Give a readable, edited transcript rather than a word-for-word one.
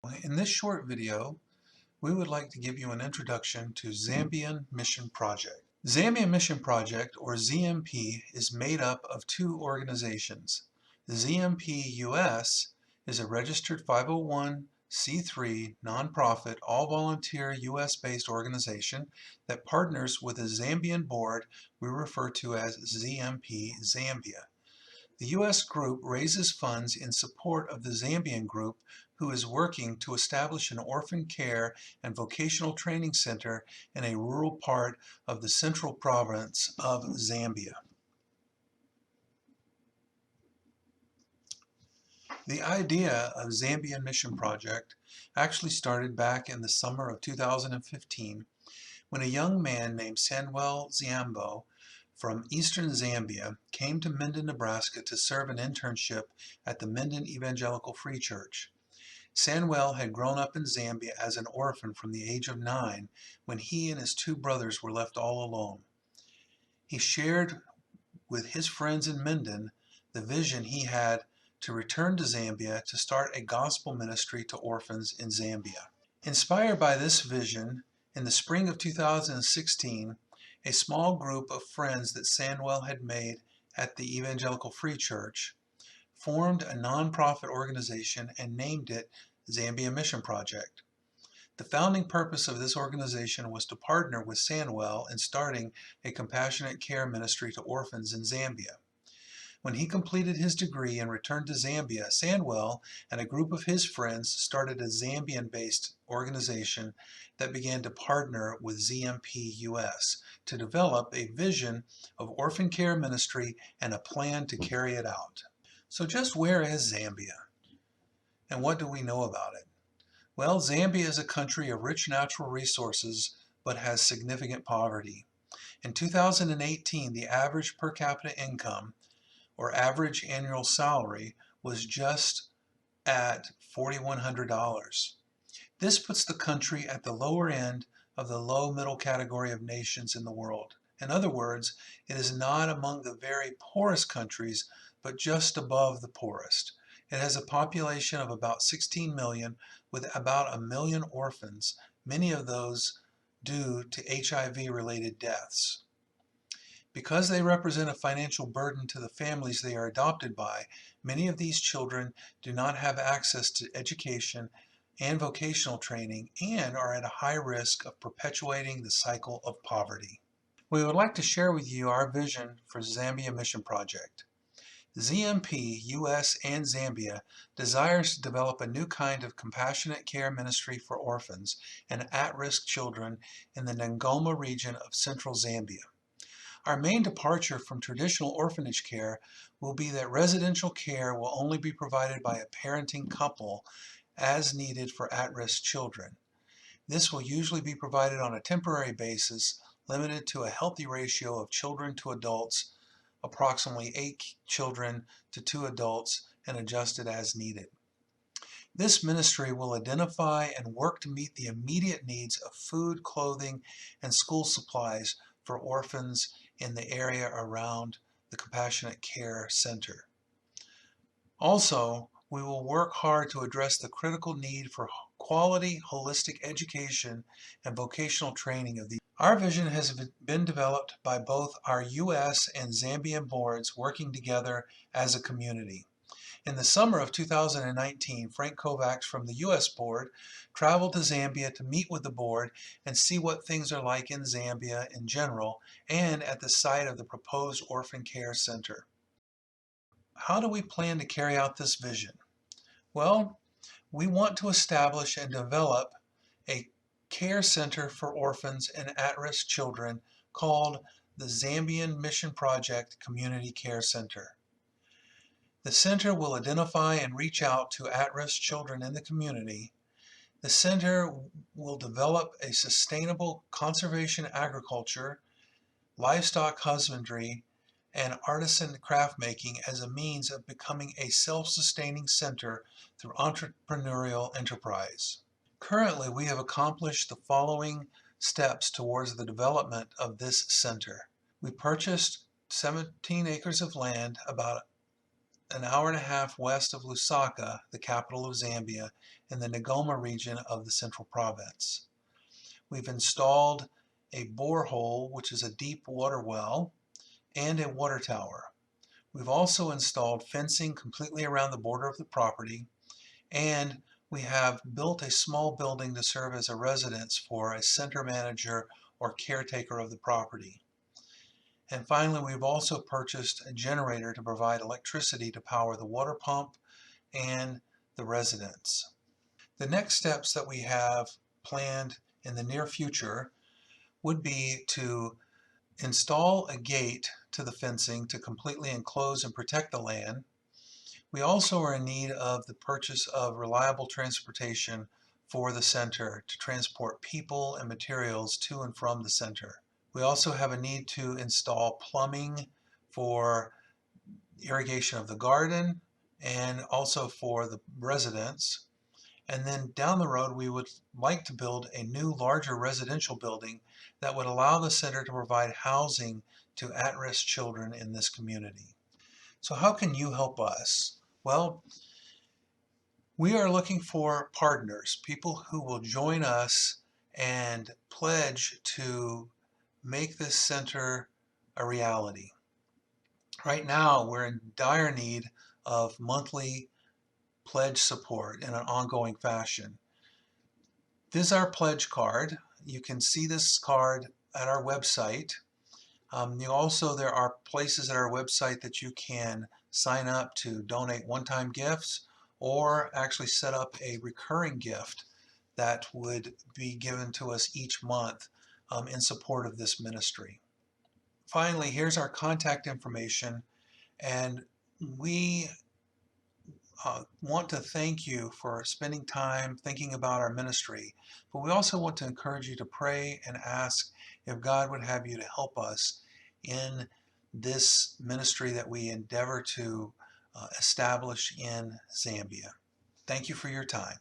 In this short video, we would like to give you an introduction to Zambian Mission Project. Zambian Mission Project, or ZMP, is made up of two organizations. The ZMP US is a registered 501c3 nonprofit, all-volunteer US-based organization that partners with a Zambian board we refer to as ZMP Zambia. The U.S. group raises funds in support of the Zambian group, who is working to establish an orphan care and vocational training center in a rural part of the central province of Zambia. The idea of Zambian Mission Project actually started back in the summer of 2015 when a young man named Samuel Ziambo from eastern Zambia came to Minden, Nebraska to serve an internship at the Minden Evangelical Free Church. Samuel had grown up in Zambia as an orphan from the age of 9 when he and his two brothers were left all alone. He shared with his friends in Minden the vision he had to return to Zambia to start a gospel ministry to orphans in Zambia. Inspired by this vision, in the spring of 2016, a small group of friends that Samuel had made at the Evangelical Free Church formed a nonprofit organization and named it Zambian Mission Project. The founding purpose of this organization was to partner with Samuel in starting a compassionate care ministry to orphans in Zambia. When he completed his degree and returned to Zambia, Samuel and a group of his friends started a Zambian-based organization that began to partner with ZMP US to develop a vision of orphan care ministry and a plan to carry it out. So just where is Zambia? And what do we know about it? Well, Zambia is a country of rich natural resources but has significant poverty. In 2018, the average per capita income or average annual salary was just at $4,100. This puts the country at the lower end of the low middle category of nations in the world. In other words, it is not among the very poorest countries, but just above the poorest. It has a population of about 16 million with about 1 million orphans, many of those due to HIV-related deaths. Because they represent a financial burden to the families they are adopted by, many of these children do not have access to education and vocational training and are at a high risk of perpetuating the cycle of poverty. We would like to share with you our vision for Zambia Mission Project. ZMP US and Zambia desires to develop a new kind of compassionate care ministry for orphans and at-risk children in the Ngoma region of central Zambia. Our main departure from traditional orphanage care will be that residential care will only be provided by a parenting couple as needed for at-risk children. This will usually be provided on a temporary basis, limited to a healthy ratio of children to adults, approximately 8 children to 2 adults, and adjusted as needed. This ministry will identify and work to meet the immediate needs of food, clothing, and school supplies for orphans in the area around the Compassionate Care Center. Also, we will work hard to address the critical need for quality, holistic education and vocational training of these. Our vision has been developed by both our U.S. and Zambian boards working together as a community. In the summer of 2019, Frank Kovacs from the U.S. board traveled to Zambia to meet with the board and see what things are like in Zambia in general and at the site of the proposed orphan care center. How do we plan to carry out this vision? Well, we want to establish and develop a care center for orphans and at-risk children called the Zambian Mission Project Community Care Center. The center will identify and reach out to at-risk children in the community. The center will develop a sustainable conservation agriculture, livestock husbandry, and artisan craft making as a means of becoming a self-sustaining center through entrepreneurial enterprise. Currently, we have accomplished the following steps towards the development of this center. We purchased 17 acres of land, about an hour and a half west of Lusaka, the capital of Zambia, in the Ngoma region of the Central Province. We've installed a borehole, which is a deep water well, and a water tower. We've also installed fencing completely around the border of the property, and we have built a small building to serve as a residence for a center manager or caretaker of the property. And finally, we've also purchased a generator to provide electricity to power the water pump and the residence. The next steps that we have planned in the near future would be to install a gate to the fencing to completely enclose and protect the land. We also are in need of the purchase of reliable transportation for the center to transport people and materials to and from the center. We also have a need to install plumbing for irrigation of the garden and also for the residents. And then down the road, we would like to build a new, larger residential building that would allow the center to provide housing to at-risk children in this community. So how can you help us? Well, we are looking for partners, people who will join us and pledge to make this center a reality. Right now, we're in dire need of monthly pledge support in an ongoing fashion. This is our pledge card. You can see this card at our website. There are places at our website that you can sign up to donate one-time gifts or actually set up a recurring gift that would be given to us each month in support of this ministry. Finally, here's our contact information, and we want to thank you for spending time thinking about our ministry, but we also want to encourage you to pray and ask if God would have you to help us in this ministry that we endeavor to establish in Zambia. Thank you for your time.